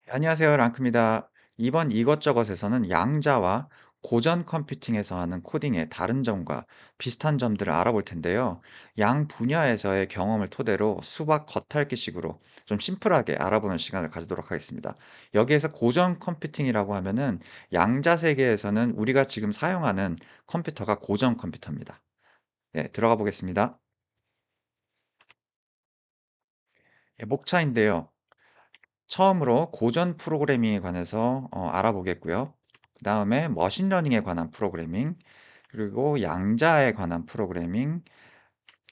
안녕하세요. 랑크입니다. 이번 이것저것에서는 양자와 고전 컴퓨팅에서 하는 코딩의 다른 점과 비슷한 점들을 알아볼 텐데요. 양 분야에서의 경험을 토대로 수박 겉핥기식으로 좀 심플하게 알아보는 시간을 가지도록 하겠습니다. 여기에서 고전 컴퓨팅이라고 하면은 양자 세계에서는 우리가 지금 사용하는 컴퓨터가 고전 컴퓨터입니다. 네, 들어가 보겠습니다. 예, 목차인데요. 처음으로 고전 프로그래밍에 관해서 알아보겠고요. 그다음에 머신러닝에 관한 프로그래밍, 그리고 양자에 관한 프로그래밍,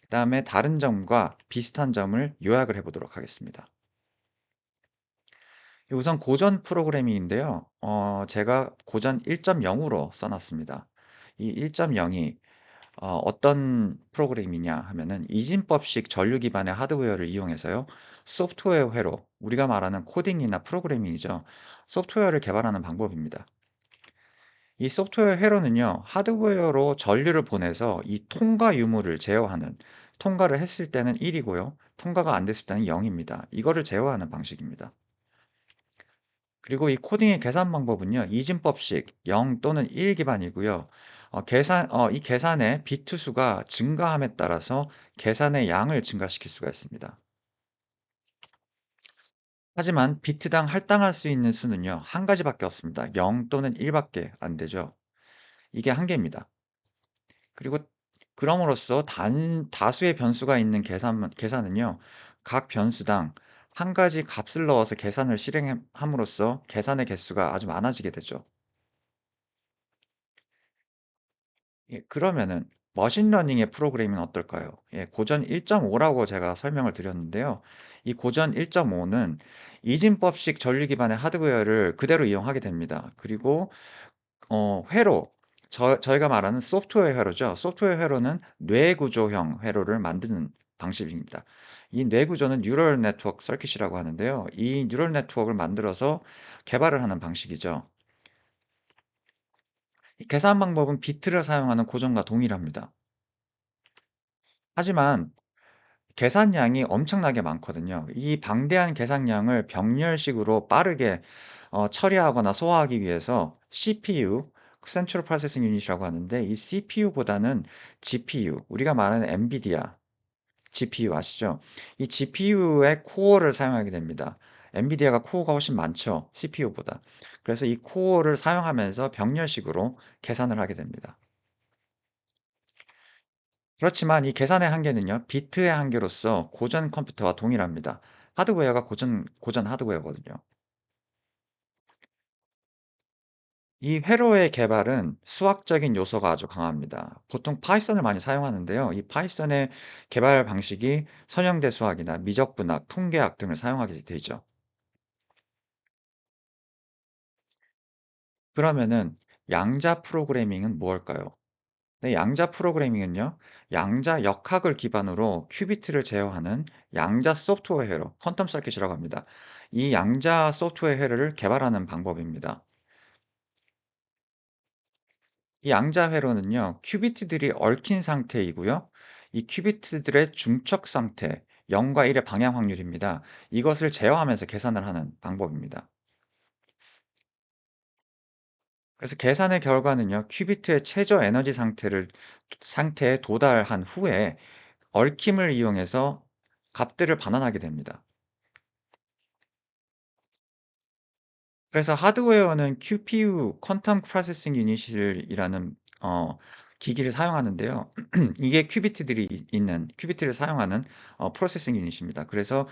그다음에 다른 점과 비슷한 점을 요약을 해 보도록 하겠습니다. 우선 고전 프로그래밍인데요. 제가 고전 1.0으로 써 놨습니다. 이 1.0이 어떤 프로그램이냐 하면은 이진법식 전류 기반의 하드웨어를 이용해서요. 소프트웨어 회로, 우리가 말하는 코딩이나 프로그래밍이죠. 소프트웨어를 개발하는 방법입니다. 이 소프트웨어 회로는요. 하드웨어로 전류를 보내서 이 통과 유무를 제어하는, 통과를 했을 때는 1이고요. 통과가 안 됐을 때는 0입니다. 이거를 제어하는 방식입니다. 그리고 이 코딩의 계산 방법은요. 이진법식 0 또는 1 기반이고요. 이 계산의 비트 수가 증가함에 따라서 계산의 양을 증가시킬 수가 있습니다. 하지만 비트당 할당할 수 있는 수는요. 한 가지밖에 없습니다. 0 또는 1 밖에 안 되죠. 이게 한계입니다. 그리고 그럼으로써 다수의 변수가 있는 계산은요. 각 변수당 한 가지 값을 넣어서 계산을 실행함으로써 계산의 개수가 아주 많아지게 되죠. 예, 그러면은 머신러닝의 프로그램은 어떨까요? 예, 고전 1.5라고 제가 설명을 드렸는데요. 이 고전 1.5는 이진법식 전류 기반의 하드웨어를 그대로 이용하게 됩니다. 그리고 회로, 저희가 말하는 소프트웨어 회로죠. 소프트웨어 회로는 뇌구조형 회로를 만드는 방식입니다. 이 뇌구조는 뉴럴 네트워크 서킷이라고 하는데요. 이 뉴럴 네트워크를 만들어서 개발을 하는 방식이죠. 이 계산 방법은 비트를 사용하는 고전과 동일합니다. 하지만 계산량이 엄청나게 많거든요. 이 방대한 계산량을 병렬식으로 빠르게 처리하거나 소화하기 위해서 CPU, Central Processing Unit이라고 하는데, 이 CPU보다는 GPU, 우리가 말하는 엔비디아 GPU 아시죠? 이 GPU의 코어를 사용하게 됩니다. 엔비디아가 코어가 훨씬 많죠, CPU보다. 그래서 이 코어를 사용하면서 병렬식으로 계산을 하게 됩니다. 그렇지만 이 계산의 한계는요, 비트의 한계로서 고전 컴퓨터와 동일합니다. 하드웨어가 고전 하드웨어거든요. 이 회로의 개발은 수학적인 요소가 아주 강합니다. 보통 파이썬을 많이 사용하는데요. 이 파이썬의 개발 방식이 선형대 수학이나 미적분학, 통계학 등을 사용하게 되죠. 그러면은 양자 프로그래밍은 무엇일까요? 네, 양자 프로그래밍은요, 양자 역학을 기반으로 큐비트를 제어하는 양자 소프트웨어 회로, 퀀텀 서킷이라고 합니다. 이 양자 소프트웨어 회로를 개발하는 방법입니다. 이 양자 회로는요, 큐비트들이 얽힌 상태이고요. 이 큐비트들의 중첩 상태, 0과 1의 방향 확률입니다. 이것을 제어하면서 계산을 하는 방법입니다. 그래서 계산의 결과는요, 큐비트의 최저 에너지 상태에 도달한 후에 얽힘을 이용해서 값들을 반환하게 됩니다. 그래서 하드웨어는 QPU (Quantum Processing Unit)이라는 기기를 사용하는데요. 이게 큐비트를 사용하는 프로세싱 유닛입니다. 그래서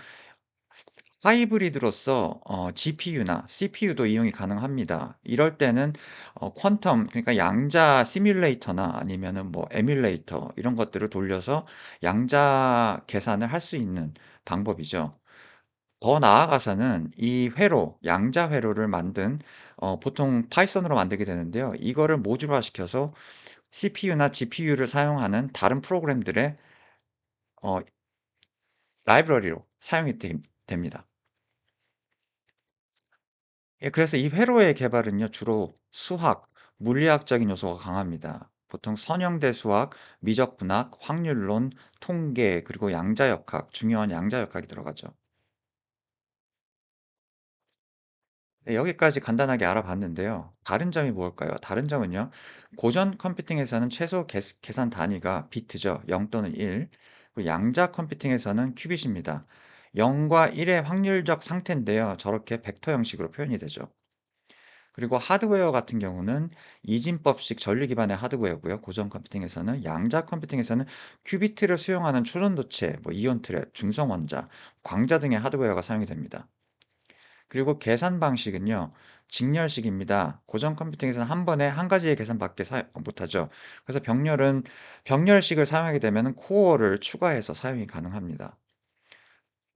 하이브리드로서 GPU나 CPU도 이용이 가능합니다. 이럴 때는 퀀텀, 그러니까 양자 시뮬레이터나 아니면은 뭐 에뮬레이터 이런 것들을 돌려서 양자 계산을 할 수 있는 방법이죠. 더 나아가서는 이 회로, 양자 회로를 보통 파이썬으로 만들게 되는데요. 이거를 모듈화시켜서 CPU나 GPU를 사용하는 다른 프로그램들의 어 라이브러리로 사용이 됩니다. 예, 그래서 이 회로의 개발은요, 주로 수학, 물리학적인 요소가 강합니다. 보통 선형대 수학, 미적분학, 확률론, 통계, 그리고 양자역학, 중요한 양자역학이 들어가죠. 네, 여기까지 간단하게 알아봤는데요. 다른 점이 뭘까요? 다른 점은요. 고전 컴퓨팅에서는 최소 계산 단위가 비트죠. 0 또는 1. 그리고 양자 컴퓨팅에서는 큐빗입니다. 0과 1의 확률적 상태인데요. 저렇게 벡터 형식으로 표현이 되죠. 그리고 하드웨어 같은 경우는 이진법식 전류 기반의 하드웨어고요. 고전 컴퓨팅에서는 양자 컴퓨팅에서는 큐비트를 수용하는 초전도체, 뭐 이온 트랩, 중성 원자, 광자 등의 하드웨어가 사용이 됩니다. 그리고 계산 방식은요. 직렬식입니다. 고전 컴퓨팅에서는 한 번에 한 가지의 계산밖에 못하죠. 그래서 병렬식을 사용하게 되면 코어를 추가해서 사용이 가능합니다.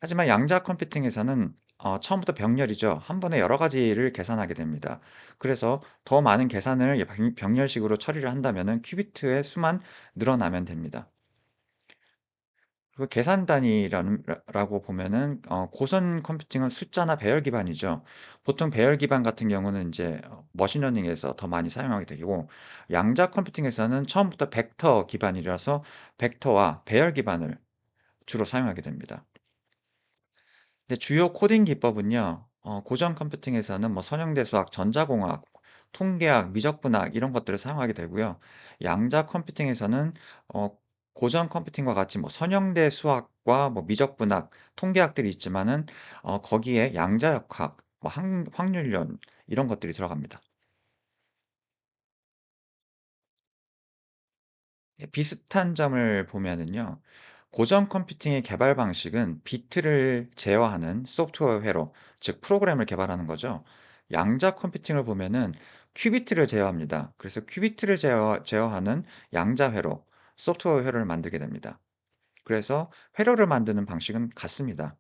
하지만 양자 컴퓨팅에서는 처음부터 병렬이죠. 한 번에 여러 가지를 계산하게 됩니다. 그래서 더 많은 계산을 병렬식으로 처리를 한다면은 큐비트의 수만 늘어나면 됩니다. 그 계산 단위라는 라고 보면은 고전 컴퓨팅은 숫자나 배열 기반이죠. 보통 배열 기반 같은 경우는 인제 머신러닝에서 더 많이 사용하게 되고, 양자 컴퓨팅에서는 처음부터 벡터 기반이라서 벡터와 배열 기반을 주로 사용하게 됩니다. 근데 주요 코딩 기법은요. 고전 컴퓨팅에서는 뭐 선형대 수학, 전자공학, 통계학, 미적분학 이런 것들을 사용하게 되고요. 양자 컴퓨팅에서는 어 고전 컴퓨팅과 같이 뭐 선형대 수학과 뭐 미적분학, 통계학들이 있지만은 거기에 양자역학, 뭐 확률론 이런 것들이 들어갑니다. 예, 비슷한 점을 보면은요. 고전 컴퓨팅의 개발 방식은 비트를 제어하는 소프트웨어 회로, 즉 프로그램을 개발하는 거죠. 양자 컴퓨팅을 보면은 큐비트를 제어합니다. 그래서 큐비트를 제어하는 양자 회로, 소프트웨어 회로를 만들게 됩니다. 그래서 회로를 만드는 방식은 같습니다.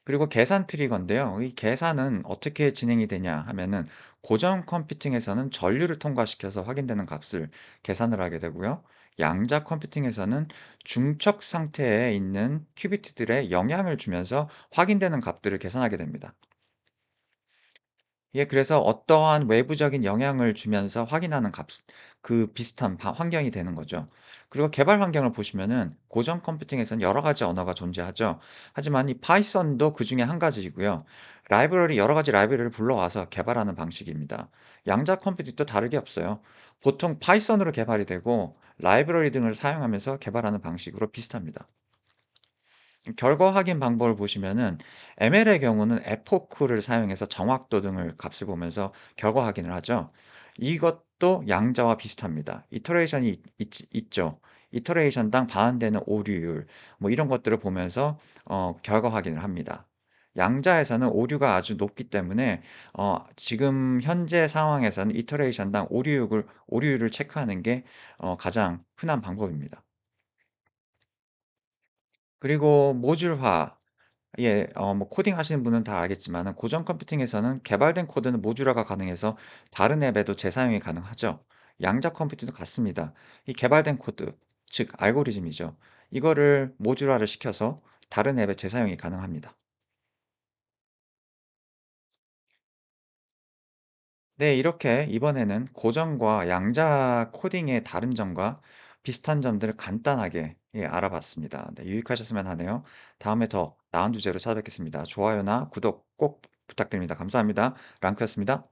그리고 계산 트리거인데요. 이 계산은 어떻게 진행이 되냐 하면은 고전 컴퓨팅에서는 전류를 통과시켜서 확인되는 값을 계산을 하게 되고요. 양자 컴퓨팅에서는 중첩 상태에 있는 큐비트들의 영향을 주면서 확인되는 값들을 계산하게 됩니다. 예, 그래서 어떠한 외부적인 영향을 주면서 확인하는 그 비슷한 환경이 되는 거죠. 그리고 개발 환경을 보시면은 고전 컴퓨팅에서는 여러 가지 언어가 존재하죠. 하지만 이 파이썬도 그중에 한 가지이고요. 여러 가지 라이브러리를 불러와서 개발하는 방식입니다. 양자 컴퓨팅도 다르게 없어요. 보통 파이썬으로 개발이 되고 라이브러리 등을 사용하면서 개발하는 방식으로 비슷합니다. 결과 확인 방법을 보시면은 ML의 경우는 에포크를 사용해서 정확도 등을 값을 보면서 결과 확인을 하죠. 이것도 양자와 비슷합니다. 이터레이션이 있죠. 이터레이션당 반환되는 오류율 뭐 이런 것들을 보면서 결과 확인을 합니다. 양자에서는 오류가 아주 높기 때문에 지금 현재 상황에서는 이터레이션당 오류율을 체크하는 게 가장 흔한 방법입니다. 그리고 모듈화, 예. 뭐 코딩하시는 분은 다 알겠지만은 고전 컴퓨팅에서는 개발된 코드는 모듈화가 가능해서 다른 앱에도 재사용이 가능하죠. 양자 컴퓨팅도 같습니다. 이 개발된 코드, 즉 알고리즘이죠. 이거를 모듈화를 시켜서 다른 앱에 재사용이 가능합니다. 네, 이렇게 이번에는 고전과 양자 코딩의 다른 점과 비슷한 점들을 간단하게, 예, 알아봤습니다. 네, 유익하셨으면 하네요. 다음에 더 나은 주제로 찾아뵙겠습니다. 좋아요나 구독 꼭 부탁드립니다. 감사합니다. 랑크였습니다.